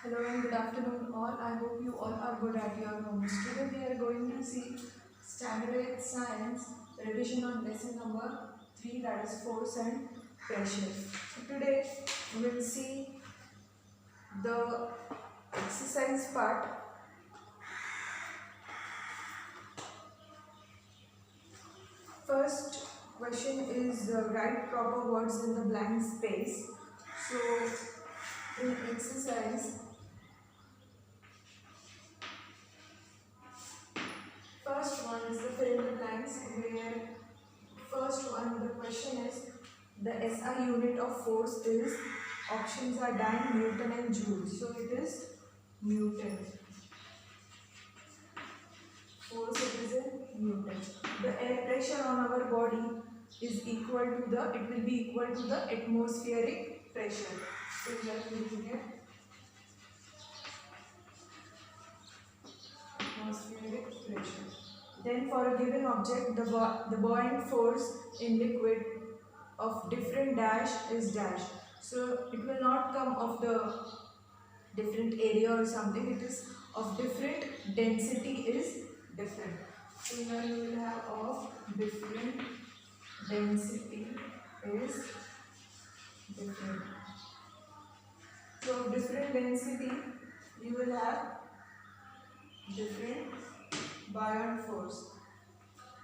Hello and good afternoon all. I hope you all are good at your homes. Today we are going to see Standard 8 Science revision on lesson number 3, that is force and pressure. So today we will see the exercise part. First question is write proper words in the blank space. So in exercise, first one is the fill in the blanks, where first one, the question is the SI unit of force is, options are dyne, Newton and Joule. So it is Newton. Force, it is in Newton. The air pressure on our body is equal to the, it will be equal to the atmospheric pressure. So we are looking at atmospheric pressure. Then for a given object, the buoyant force in liquid of different dash is dash. So it will not come of the different area or something, it is of different density is different. So here you will have of different density is different. So different density you will have different buoyant force.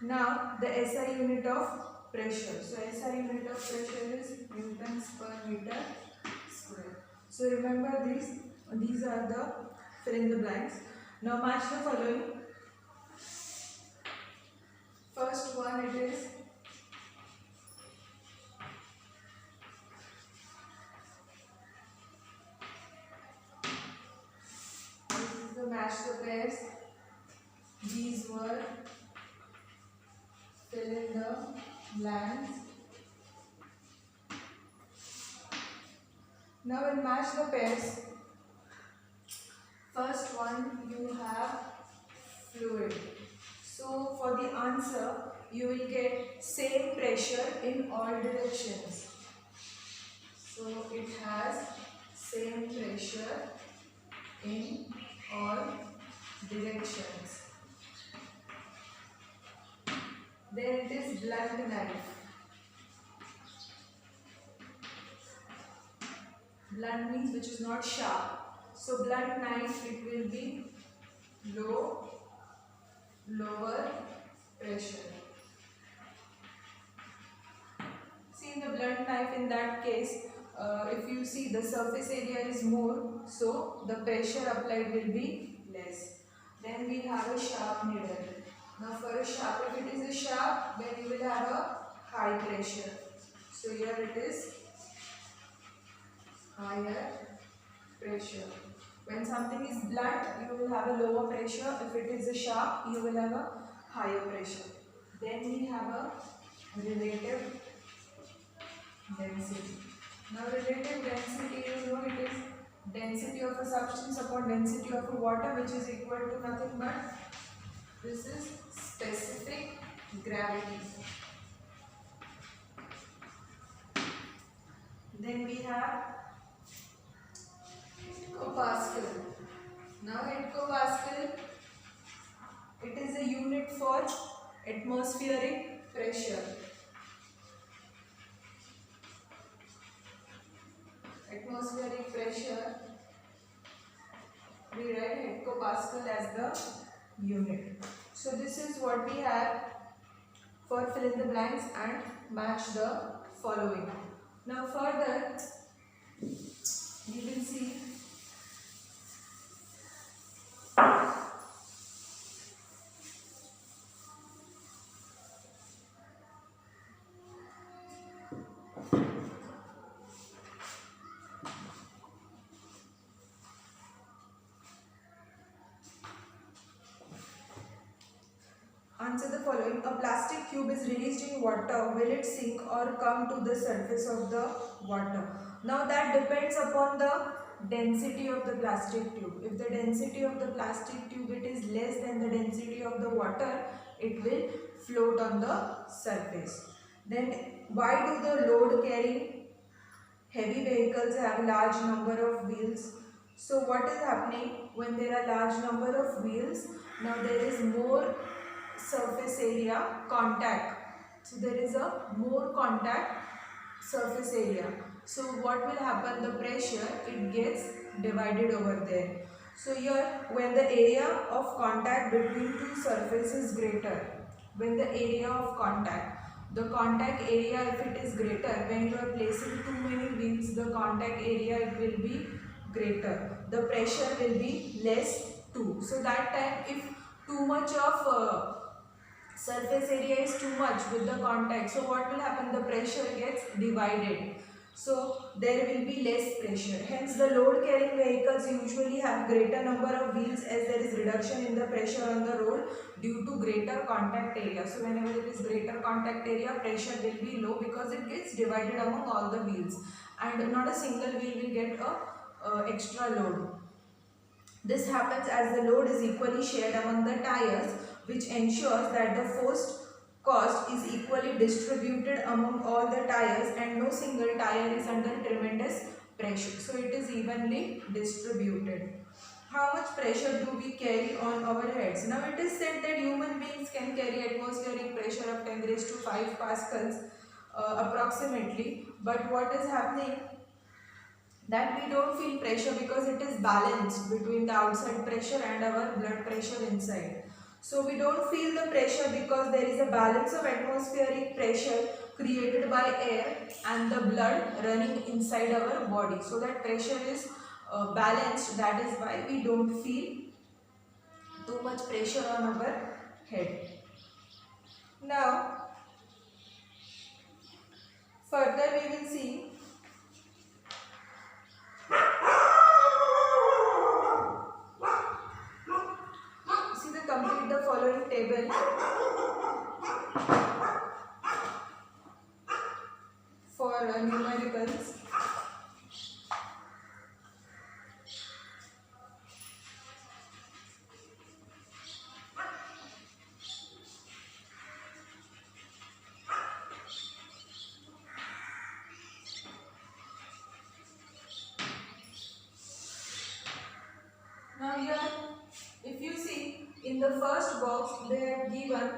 Now the SI unit of pressure. So SI unit of pressure is newtons per meter square. So remember these are the fill in the blanks. Now match the following. First one, it is the match the pairs. These were fill in the blanks. Now in match the pairs, first one you have fluid. So for the answer you will get same pressure in all directions. So it has same pressure in all directions. Then it is blunt knife. Blunt means which is not sharp. So blunt knife, it will be lower pressure. See, in the blunt knife, in that case, if you see the surface area is more, so the pressure applied will be less. Then we have a sharp needle. Now for a sharp, if it is a sharp, then you will have a high pressure. So here it is higher pressure. When something is blunt, you will have a lower pressure. If it is a sharp, you will have a higher pressure. Then we have a relative density. Now relative density, you know, it is density of a substance upon density of a water, which is equal to nothing but this is specific gravity. Then we have hectopascal. Now hectopascal, it is a unit for atmospheric pressure. Atmospheric pressure, we write hectopascal as the unit. So this is what we have for fill in the blanks and match the following. Now further, you will see answer the following. A plastic cube is released in water. Will it sink or come to the surface of the water? Now that depends upon the density of the plastic tube. If the density of the plastic tube it is less than the density of the water, it will float on the surface. Then why do the load carrying heavy vehicles have large number of wheels? So what is happening when there are large number of wheels? Now there is more surface area contact. So there is a more contact surface area. So what will happen? The pressure, it gets divided over there. So here when the area of contact between two surfaces is greater, when the area of contact, the contact area if it is greater, when you are placing too many wheels, the contact area it will be greater, the pressure will be less too. So that time if too much of surface area is too much with the contact, so what will happen? The pressure gets divided, so there will be less pressure. Hence the load carrying vehicles usually have greater number of wheels, as there is reduction in the pressure on the road due to greater contact area. So whenever it is greater contact area, pressure will be low because it gets divided among all the wheels, and not a single wheel will get a extra load. This happens as the load is equally shared among the tires, which ensures that the force cost is equally distributed among all the tires and no single tire is under tremendous pressure. So it is evenly distributed. How much pressure do we carry on our heads? Now it is said that human beings can carry atmospheric pressure of 10 raised to 5 pascals approximately. But what is happening? That we don't feel pressure because it is balanced between the outside pressure and our blood pressure inside. So we don't feel the pressure because there is a balance of atmospheric pressure created by air and the blood running inside our body. So that pressure is balanced. That is why we don't feel too much pressure on our head. Now, further we will see complete the following table for numericals. Now here, if you see in the first box, they have given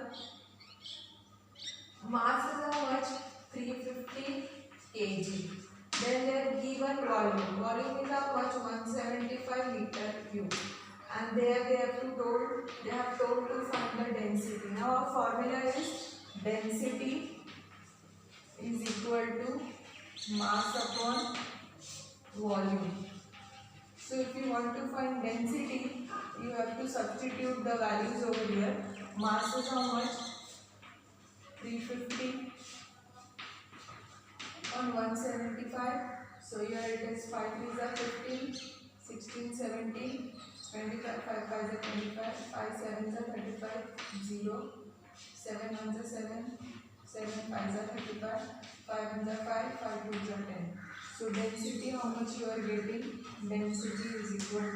mass is how much? 350 kg. Then they have given volume. Volume is how much? 175 meter cube. And there they have told to find the density. Now our formula is density is equal to mass upon volume. So if you want to find density, you have to substitute the values over here. Mass is how much? 350 on 175. So here it is 5 3s are 15, 16, 17, 25, 5 5s are 25, 5 7s are 35, 0, 7 1s are 7, 7 5s are 35, 5 1s are 5, 5 2s are 10. So density, how much you are getting? Density is equal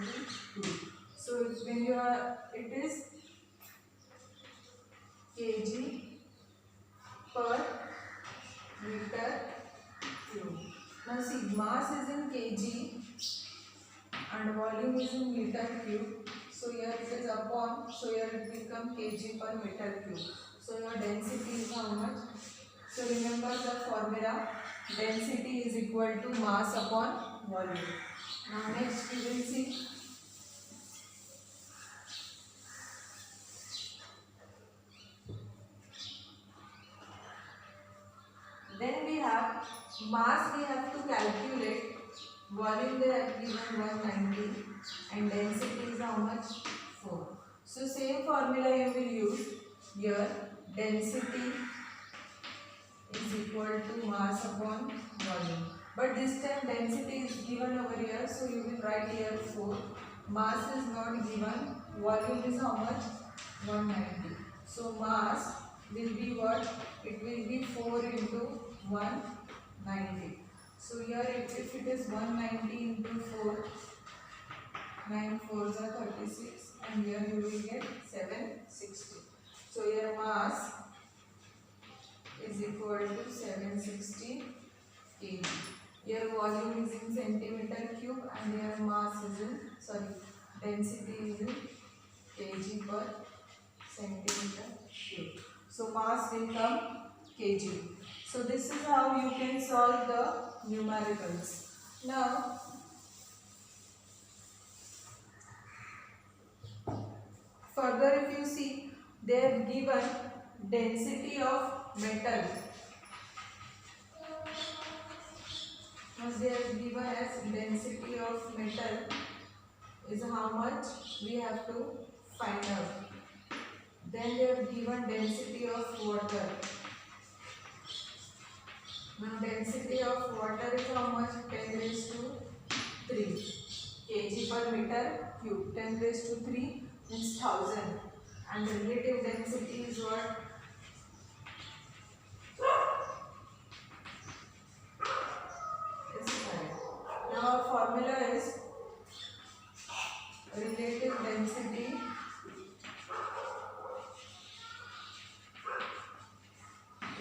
to 2. So when you are, it is kg per meter cube. Now see, mass is in kg and volume is in meter cube. So here it is upon, so here it will become kg per meter cube. So your density is how much? So remember the formula, density is equal to mass upon volume. Now next we will see then we have mass, we have to calculate, volume they have given 190 and density is how much? 4. So same formula you will use here, density is equal to mass upon volume. But this time density is given over here, so you will write here 4. Mass is not given, volume is how much? 190. So mass will be what? It will be 4 into 190. So here if it is 190 into 4, 9 4s are 36 and here you will get 760. So here mass is equal to 760 kg. Your volume is in centimeter cube and your mass is in, density is in kg per centimeter cube. So mass will come kg. So this is how you can solve the numericals. Now further, if you see, they have given density of metal. Now they have given as density of metal is how much we have to find out. Then they have given density of water. Now density of water is how much? 10 raised to 3 kg per meter cube. 10 raised to 3 means 1000. And the relative density is what? Is 5. Now our formula is relative density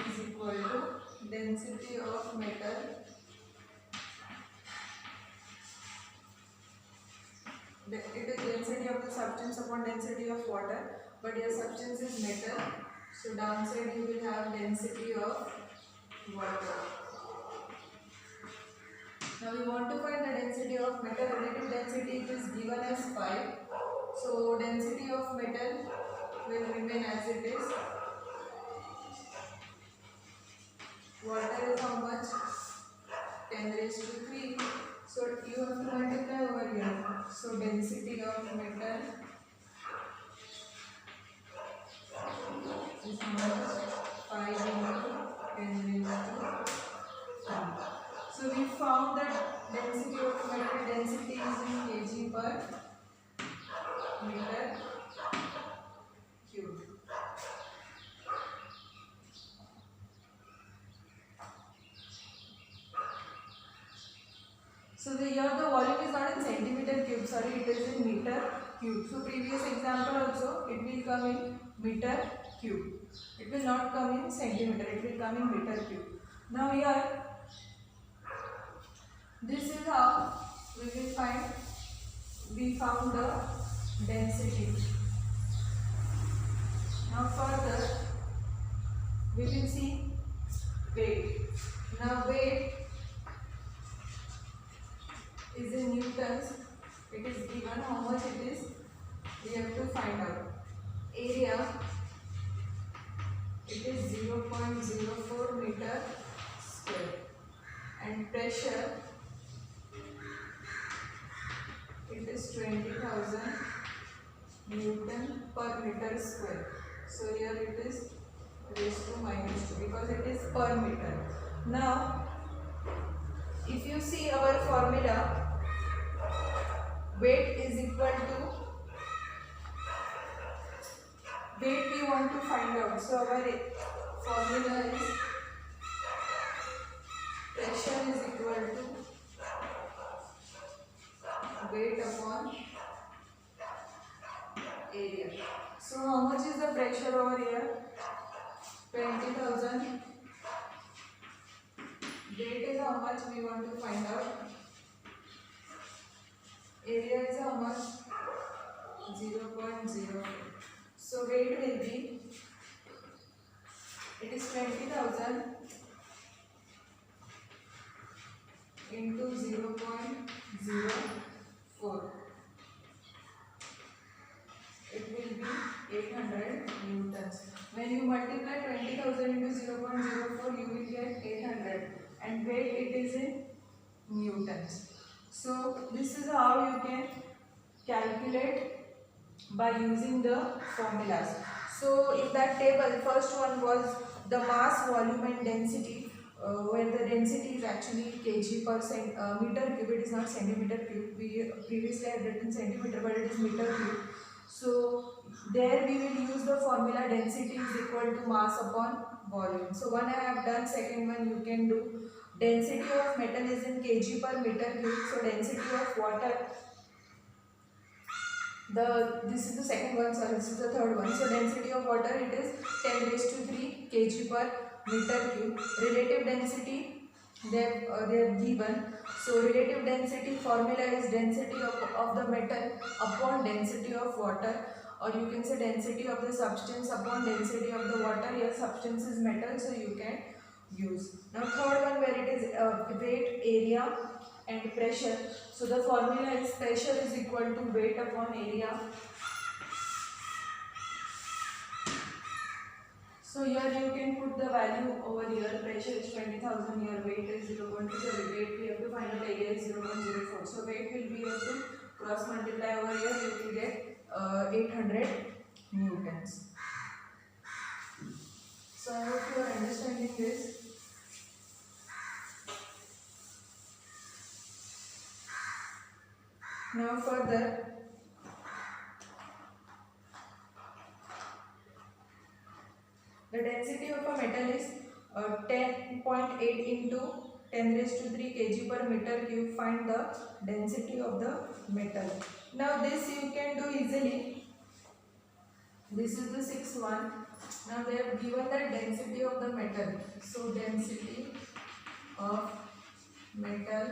is equal to density of metal it is density of the substance upon density of water, but your substance is metal, so downside you will have density of water. Now we want to find the density of metal. Relative density it is given as 5, so density of metal will remain as it is. Water is how much? 10 raised to 3. So you have to multiply over here. So density of metal is how much? 5 into 10 raised to 3. So we found that density of metal density is in kg per meter cube. So here the volume is not in centimeter cube, it is in meter cube. So previous example also it will come in meter cube. It will not come in centimeter, it will come in meter cube. Now here, this is how we will find, we found the density. Now further, we will see weight. Now weight is in newtons. It is given how much it is. We have to find out. Area, it is 0.04 meter square. And pressure, it is 20,000 Newton per meter square. So here it is raised to -2 because it is per meter. Now, if you see our formula, weight is equal to, weight we want to find out. So our formula is pressure is equal to weight upon area. So how much is the pressure over here? 20,000. Weight is how much we want to find out. Area is how much? 0.04. So weight will be, it is 20,000 into 0.04. It will be 800 newtons. When you multiply 20,000 into 0.04, you will get 800. And weight it is in newtons. So this is how you can calculate by using the formulas. So in that table, first one was the mass, volume and density, where the density is actually kg per meter cube. It is not centimeter cube. We previously had written centimeter, but it is meter cube. So there we will use the formula density is equal to mass upon volume. So one I have done, second one you can do. Density of metal is in kg per meter cube. So density of water, this is the second one, this is the third one. So density of water, it is 10 raised to 3 kg per meter cube. Relative density, they have given. So relative density formula is density of the metal upon density of water, or you can say density of the substance upon density of the water. Your substance is metal, so you can use. Now third one, where it is weight, area and pressure. So the formula is pressure is equal to weight upon area. So here you can put the value over here. Pressure is 20,000. Here weight is 0.2. Weight we have to find out, area is 0.04. So weight will be, you have to cross multiply over here. You will get 800 newtons. So I hope you are understanding this. Now further, the density of a metal is 10.8 into 10 raised to 3 kg per meter cube. Find the density of the metal. Now this you can do easily. This is the sixth one. Now they have given the density of the metal. So density of metal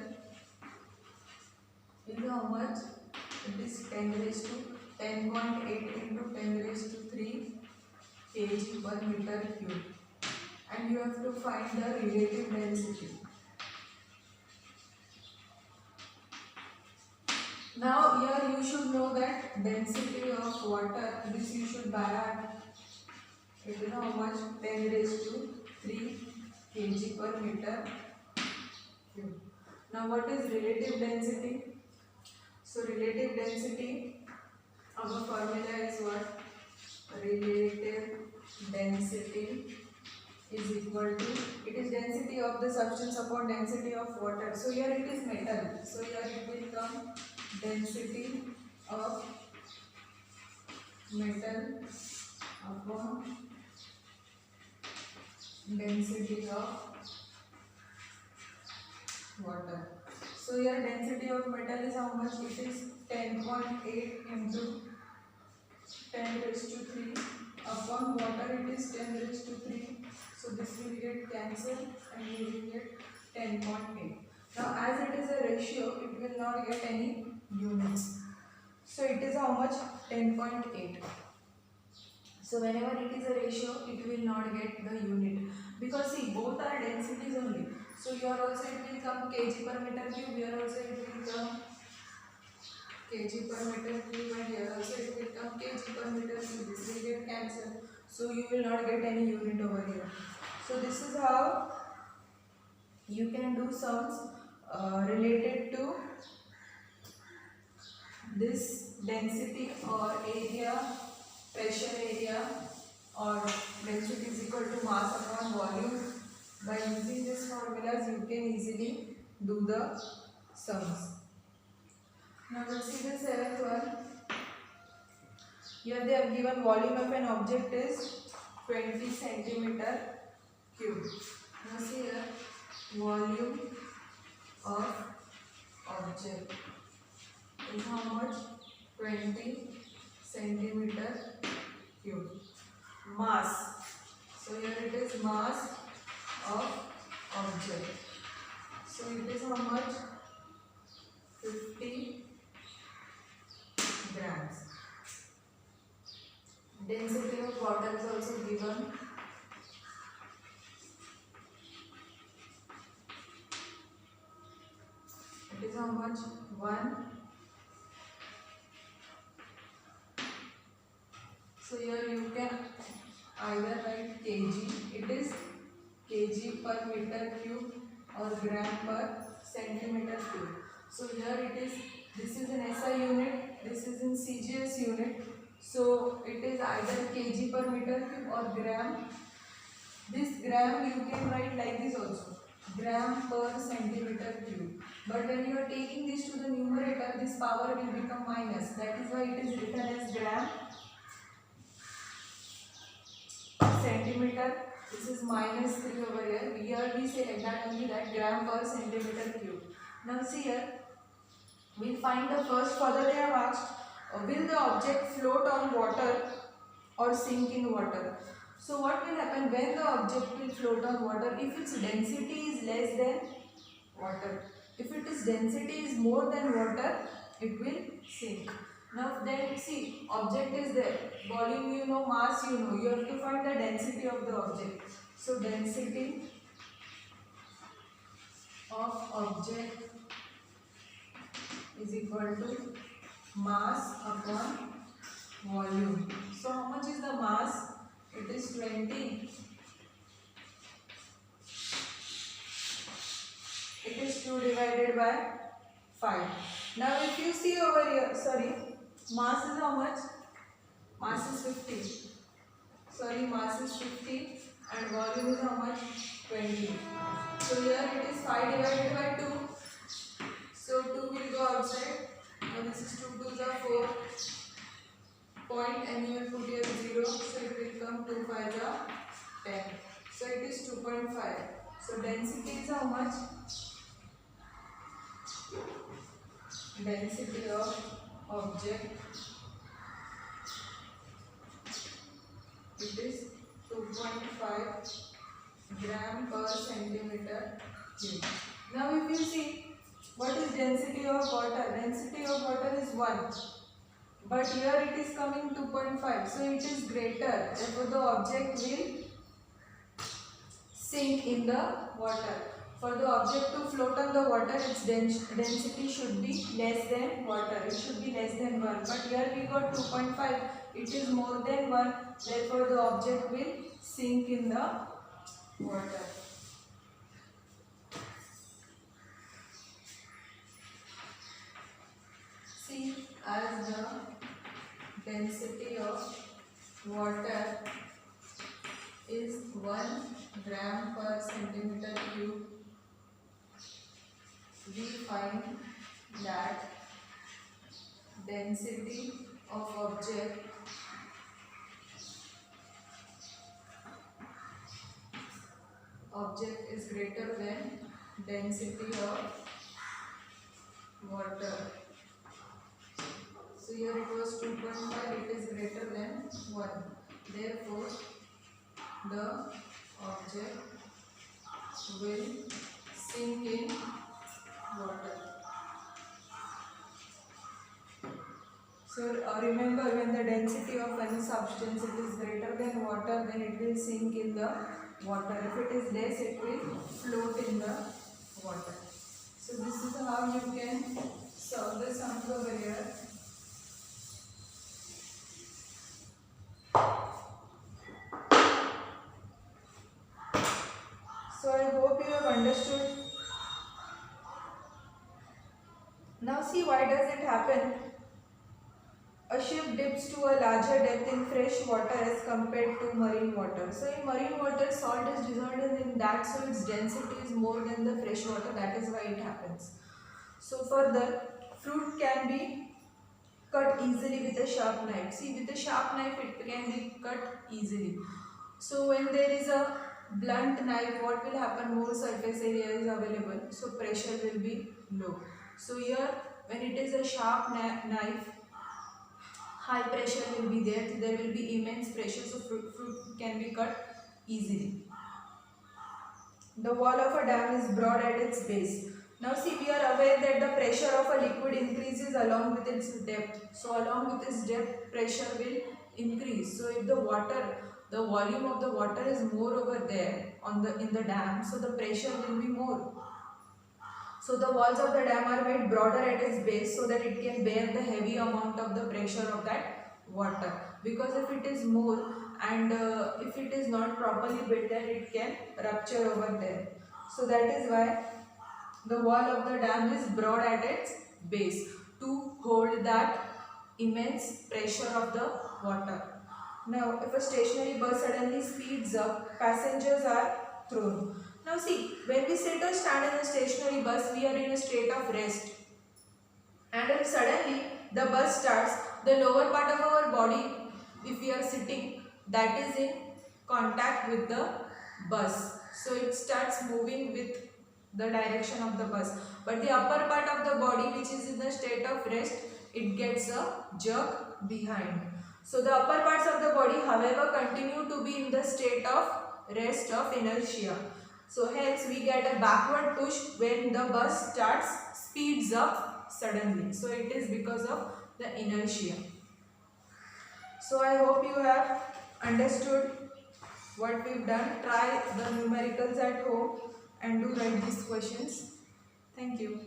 is how much? It is 10 raised to 10.8 into 10 raised to 3 kg per meter cube, and you have to find the relative density. Now here you should know that density of water, this you should by heart. It is how much? 10 raised to 3 kg per meter cube. Now what is relative density? So relative density, our formula is what? Relative density is equal to, it is density of the substance upon density of water. So here it is metal. So here it will come density of metal upon density of water. So here density of metal is how much? It is 10.8 into 10 raised to 3 upon water, it is 10 raised to 3. So this will get cancelled and we will get 10.8. Now as it is a ratio, it will not get any units. So it is how much? 10.8. So whenever it is a ratio, it will not get the unit. Because see, both are densities only. So here also it will come kg per meter cube, here also it will come kg per meter cube, and here also it will come kg per meter cube. This will get cancelled. So you will not get any unit over here. So this is how you can do sums related to this density or area, pressure area, or density is equal to mass upon volume. By using these formulas, you can easily do the sums. Now let's see the seventh one. Here they have given volume of an object is 20 centimeter cube. Now see here, volume of object is how much? 20 centimeter cube. Mass. So here it is mass of object. So it is how much? 50 grams. Density of water is also given. It is how much? 1. So here you can either write kg. It is kg per meter cube or gram per centimeter cube. So here it is, this is in SI unit, this is in CGS unit. So it is either kg per meter cube or gram. This gram you can write like this also, gram per centimeter cube. But when you are taking this to the numerator, this power will become minus. That is why it is written as gram centimeter. This is minus 3 over here. Here we say like that only, that gram per centimeter cube. Now see here, we find the first. Further they have asked, will the object float on water or sink in water? So what will happen when the object will float on water? If its density is less than water. If its density is more than water, it will sink. Now then see, object is there, volume you know, mass you know, you have to find the density of the object. So density of object is equal to mass upon volume. So how much is the mass? It is 20. It is 2 divided by 5. Now if you see over here, sorry, mass is how much? Mass is 50. Sorry, mass is 50 and volume is how much? 20. So here it is 5 divided by 2. So 2 will go outside. Now this is 2 2s are 4. Point and you will put here 0. So it will come 2 5s are 10. So it is 2.5. So density is how much? Density of object, it is 2.5 gram per centimeter cube. Now if you see, what is density of water? Density of water is 1. But here it is coming 2.5. So it is greater. Therefore the object will sink in the water. For the object to float on the water, its density should be less than water. It should be less than 1. But here we got 2.5. It is more than 1. Therefore the object will sink in the water. See, as the density of water is 1 gram per centimeter cube, we find that density of object is greater than density of water. So here it was 2.5, it is greater than 1. Therefore, the object will sink in water. So remember, when the density of any substance it is greater than water, then it will sink in the water. If it is less, it will float in the water. So this is how you can solve the sums over here. So I hope you have understood. Now see, why does it happen? A ship dips to a larger depth in fresh water as compared to marine water. So in marine water, salt is dissolved in that, so its density is more than the fresh water. That is why it happens. So further, fruit can be cut easily with a sharp knife. See, with a sharp knife it can be cut easily. So when there is a blunt knife, what will happen? More surface area is available, so pressure will be low. So here, when it is a sharp knife, high pressure will be there. There will be immense pressure, so fruit can be cut easily. The wall of a dam is broad at its base. Now see, we are aware that the pressure of a liquid increases along with its depth. So along with its depth, pressure will increase. So if the volume of the water is more over there in the dam, so the pressure will be more. So the walls of the dam are made broader at its base so that it can bear the heavy amount of the pressure of that water. Because if it is more and if it is not properly built, then it can rupture over there. So that is why the wall of the dam is broad at its base to hold that immense pressure of the water. Now, if a stationary bus suddenly speeds up, passengers are thrown. Now see, when we sit or stand in a stationary bus, we are in a state of rest. And if suddenly the bus starts, the lower part of our body, if we are sitting, that is in contact with the bus. So it starts moving with the direction of the bus. But the upper part of the body, which is in the state of rest, it gets a jerk behind. So the upper parts of the body, however, continue to be in the state of rest of inertia. So hence we get a backward push when the bus speeds up suddenly. So it is because of the inertia. So I hope you have understood what we've done. Try the numericals at home and do write these questions. Thank you.